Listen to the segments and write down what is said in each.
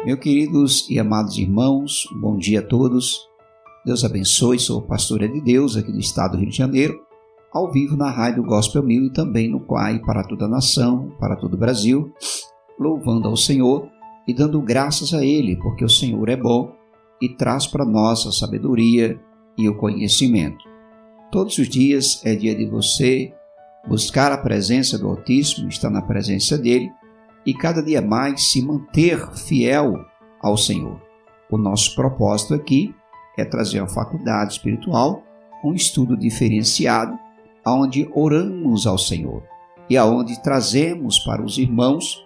Meus queridos e amados irmãos, bom dia a todos. Deus abençoe, sou o pastor de Deus aqui do estado do Rio de Janeiro, ao vivo na Rádio Gospel 1000 e também no Quai para toda a nação, para todo o Brasil, louvando ao Senhor e dando graças a Ele, porque o Senhor é bom e traz para nós a sabedoria e o conhecimento. Todos os dias é dia de você buscar a presença do Altíssimo, estar na presença dEle e cada dia mais se manter fiel ao Senhor. O nosso propósito aqui é trazer a faculdade espiritual, um estudo diferenciado, onde oramos ao Senhor e aonde trazemos para os irmãos,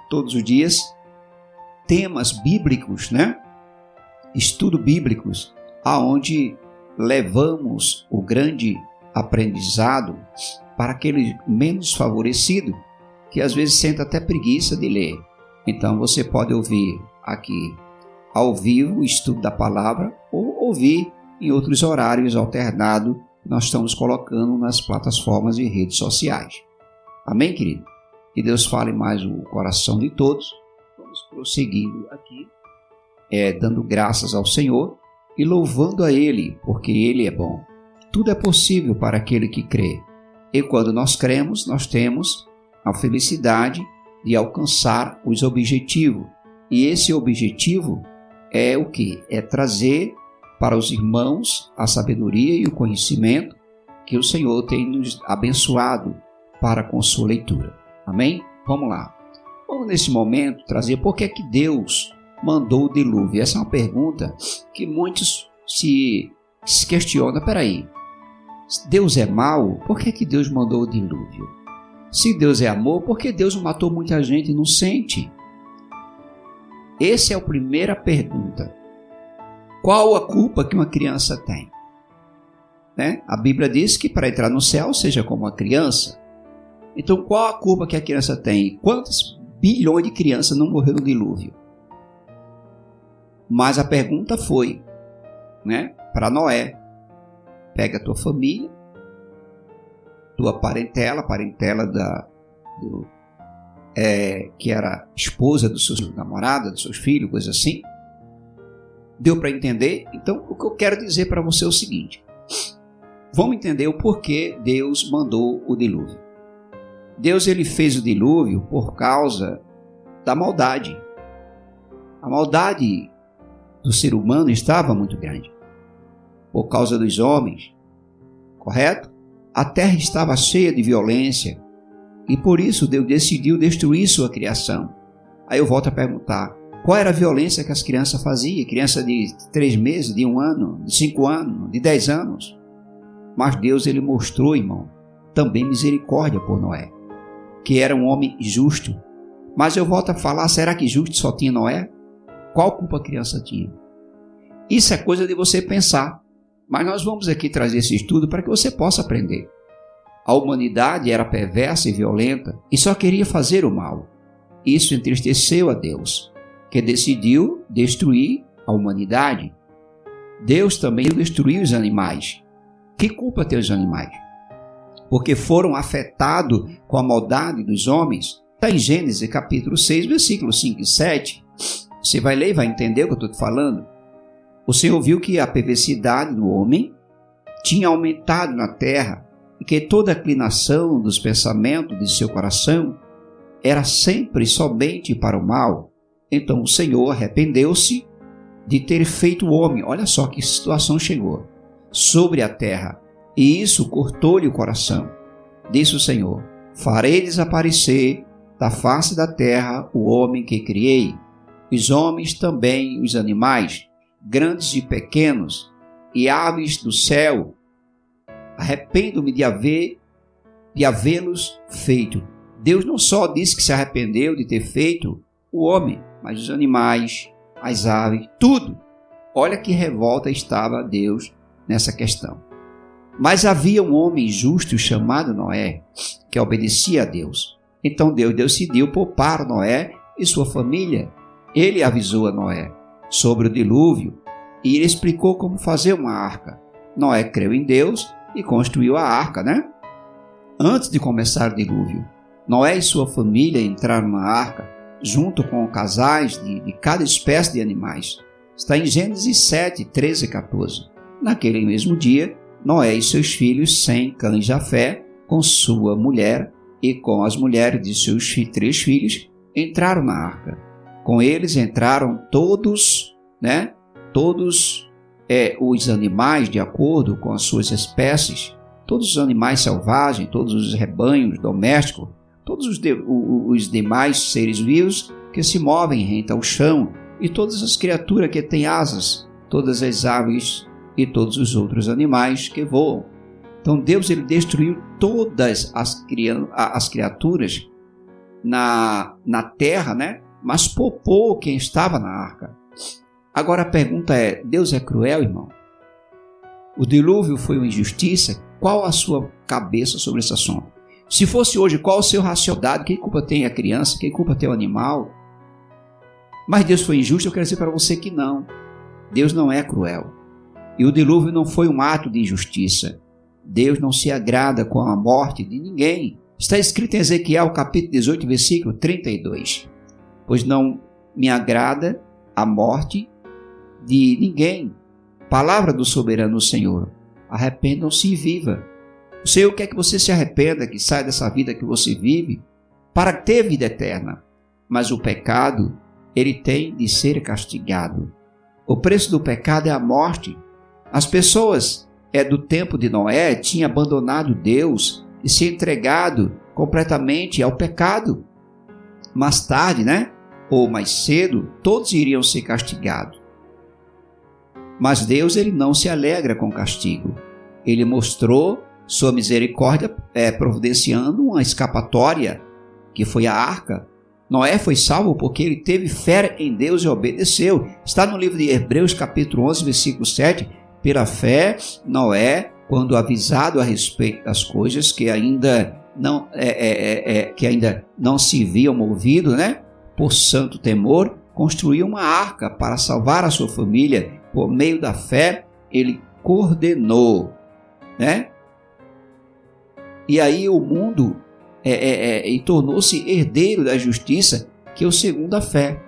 todos os dias, temas bíblicos, Estudo bíblicos, aonde levamos o grande aprendizado para aquele menos favorecido, que às vezes sente até preguiça de ler. Então você pode ouvir aqui ao vivo o estudo da palavra ou ouvir em outros horários alternados que nós estamos colocando nas plataformas e redes sociais. Amém, querido? Que Deus fale mais o coração de todos. Vamos prosseguindo aqui, dando graças ao Senhor e louvando a Ele, porque Ele é bom. Tudo é possível para aquele que crê. E quando nós cremos, nós temos a felicidade de alcançar os objetivos. E esse objetivo é o quê? É trazer para os irmãos a sabedoria e o conhecimento que o Senhor tem nos abençoado para com sua leitura. Amém? Vamos lá. Vamos nesse momento trazer por que Deus mandou o dilúvio. Essa é uma pergunta que muitos se questionam. Peraí, Deus é mau? Por que Deus mandou o dilúvio? Se Deus é amor, por que Deus matou muita gente inocente? Essa é a primeira pergunta. Qual a culpa que uma criança tem? A Bíblia diz que para entrar no céu seja como uma criança. Então qual a culpa que a criança tem? Quantos bilhões de crianças não morreram no dilúvio? Mas a pergunta foi, para Noé: pega a tua família, tua parentela que era esposa dos seus namorados, dos seus filhos, coisa assim. Deu para entender? Então, o que eu quero dizer para você é o seguinte: vamos entender o porquê Deus mandou o dilúvio. Deus ele fez o dilúvio por causa da maldade. A maldade do ser humano estava muito grande, por causa dos homens, correto? A terra estava cheia de violência e por isso Deus decidiu destruir sua criação. Aí eu volto a perguntar: qual era a violência que as crianças faziam? Criança de 3 meses, de 1 ano, de 5 anos, de 10 anos. Mas Deus ele mostrou, irmão, também misericórdia por Noé, que era um homem justo. Mas eu volto a falar: será que justo só tinha Noé? Qual culpa a criança tinha? Isso é coisa de você pensar. Mas nós vamos aqui trazer esse estudo para que você possa aprender. A humanidade era perversa e violenta e só queria fazer o mal. Isso entristeceu a Deus, que decidiu destruir a humanidade. Deus também destruiu os animais. Que culpa tem os animais? Porque foram afetados com a maldade dos homens. Está em Gênesis capítulo 6, versículos 5 e 7. Você vai ler e vai entender o que eu estou te falando. O Senhor viu que a perversidade do homem tinha aumentado na terra e que toda a inclinação dos pensamentos de seu coração era sempre somente para o mal. Então o Senhor arrependeu-se de ter feito o homem. Olha só que situação chegou sobre a terra, e isso cortou-lhe o coração. Disse o Senhor: farei desaparecer da face da terra o homem que criei, os homens também, os animais, grandes e pequenos, e aves do céu. Arrependo-me de havê-los feito. Deus não só disse que se arrependeu de ter feito o homem, mas os animais, as aves, tudo. Olha que revolta estava Deus nessa questão. Mas havia um homem justo chamado Noé, que obedecia a Deus. Então Deus decidiu poupar Noé e sua família. Ele avisou a Noé sobre o dilúvio e ele explicou como fazer uma arca. Noé creu em Deus e construiu a arca, Antes de começar o dilúvio, Noé e sua família entraram na arca junto com casais de cada espécie de animais. Está em Gênesis 7, 13 e 14. Naquele mesmo dia, Noé e seus filhos, Sem, Cã e Jafé, com sua mulher e com as mulheres de seus 3 filhos, entraram na arca. Com eles entraram todos os animais de acordo com as suas espécies, todos os animais selvagens, todos os rebanhos domésticos, todos os demais seres vivos que se movem rente ao chão, e todas as criaturas que têm asas, todas as aves e todos os outros animais que voam. Então Deus ele destruiu todas as criaturas na terra, mas poupou quem estava na arca. Agora a pergunta é, Deus é cruel, irmão? O dilúvio foi uma injustiça? Qual a sua cabeça sobre esse assunto? Se fosse hoje, qual o seu racionalidade? Quem culpa tem a criança? Quem culpa tem o animal? Mas Deus foi injusto? Eu quero dizer para você que não. Deus não é cruel. E o dilúvio não foi um ato de injustiça. Deus não se agrada com a morte de ninguém. Está escrito em Ezequiel, capítulo 18, versículo 32. Pois não me agrada a morte de ninguém. Palavra do soberano Senhor. Arrependam-se e viva. O Senhor quer que você se arrependa, que saia dessa vida que você vive, para ter vida eterna. Mas o pecado, ele tem de ser castigado. O preço do pecado é a morte. As pessoas do tempo de Noé tinham abandonado Deus e se entregado completamente ao pecado. Mais tarde, ou mais cedo, todos iriam ser castigados. Mas Deus ele não se alegra com o castigo. Ele mostrou sua misericórdia providenciando uma escapatória, que foi a arca. Noé foi salvo porque ele teve fé em Deus e obedeceu. Está no livro de Hebreus, capítulo 11, versículo 7. Pela fé, Noé, quando avisado a respeito das coisas que ainda não se viam movido, por santo temor, construiu uma arca para salvar a sua família. Por meio da fé, ele coordenou, E aí o mundo e tornou-se herdeiro da justiça, que é o segundo a fé.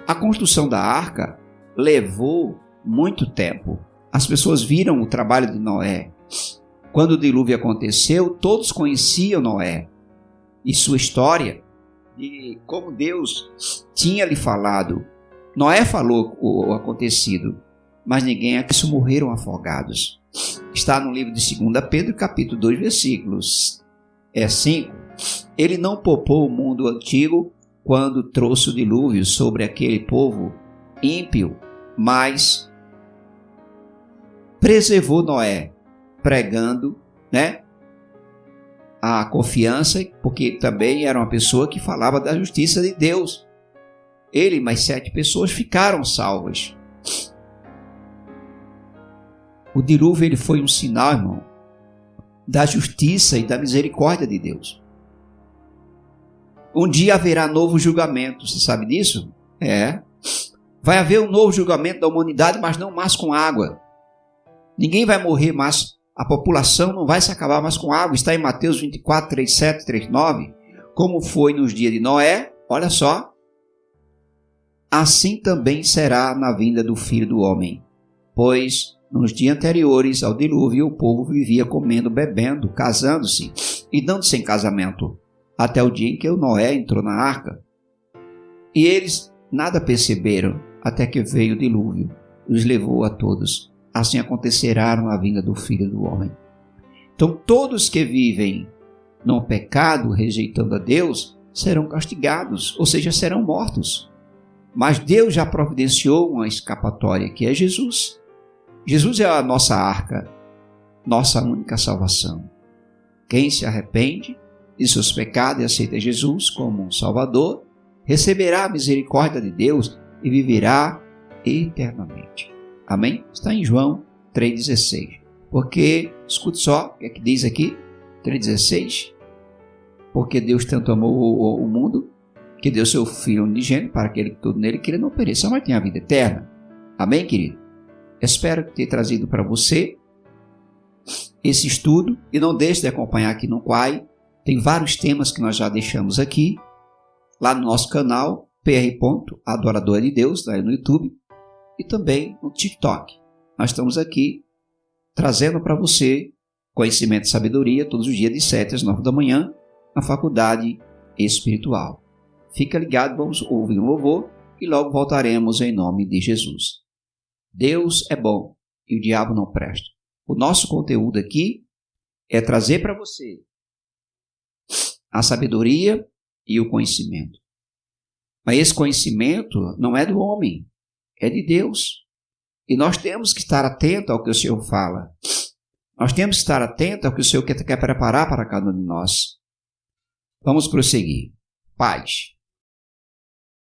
A construção da arca levou muito tempo. As pessoas viram o trabalho de Noé. Quando o dilúvio aconteceu, todos conheciam Noé e sua história, e como Deus tinha lhe falado. Noé falou o acontecido, mas ninguém aqui morreram afogados. Está no livro de 2 Pedro, capítulo 2, versículos 5. Ele não poupou o mundo antigo quando trouxe o dilúvio sobre aquele povo ímpio, mas preservou Noé, pregando, a confiança, porque também era uma pessoa que falava da justiça de Deus. Ele e mais 7 pessoas ficaram salvas. O dilúvio ele foi um sinal, irmão, da justiça e da misericórdia de Deus. Um dia haverá novo julgamento, você sabe disso? Vai haver um novo julgamento da humanidade, mas não mais com água. Ninguém vai morrer mais, a população não vai se acabar mais com água. Está em Mateus 24, 37, 39. Como foi nos dias de Noé, olha só. Assim também será na vinda do Filho do Homem. Pois nos dias anteriores ao dilúvio, o povo vivia comendo, bebendo, casando-se e dando-se em casamento, até o dia em que o Noé entrou na arca. E eles nada perceberam, até que veio o dilúvio e os levou a todos. Assim acontecerá na vinda do Filho do Homem. Então todos que vivem no pecado, rejeitando a Deus, serão castigados, ou seja, serão mortos. Mas Deus já providenciou uma escapatória, que é Jesus. Jesus é a nossa arca, nossa única salvação. Quem se arrepende de seus pecados e aceita Jesus como um Salvador, receberá a misericórdia de Deus e viverá eternamente. Amém? Está em João 3,16. Porque, escute só o que é que diz aqui, 3,16. Porque Deus tanto amou o mundo, que deu seu Filho unigênito, para aquele que tudo nele, que ele não pereça, mas tenha a vida eterna. Amém, querido? Espero ter trazido para você esse estudo, e não deixe de acompanhar aqui no Quai. Tem vários temas que nós já deixamos aqui, lá no nosso canal, pr.adorador de Deus, lá no YouTube, e também no TikTok. Nós estamos aqui trazendo para você conhecimento e sabedoria todos os dias de 7 às 9 da manhã na Faculdade Espiritual. Fica ligado, vamos ouvir um louvor e logo voltaremos em nome de Jesus. Deus é bom e o diabo não presta. O nosso conteúdo aqui é trazer para você a sabedoria e o conhecimento. Mas esse conhecimento não é do homem, é de Deus. E nós temos que estar atentos ao que o Senhor fala. Nós temos que estar atentos ao que o Senhor quer preparar para cada um de nós. Vamos prosseguir. Paz.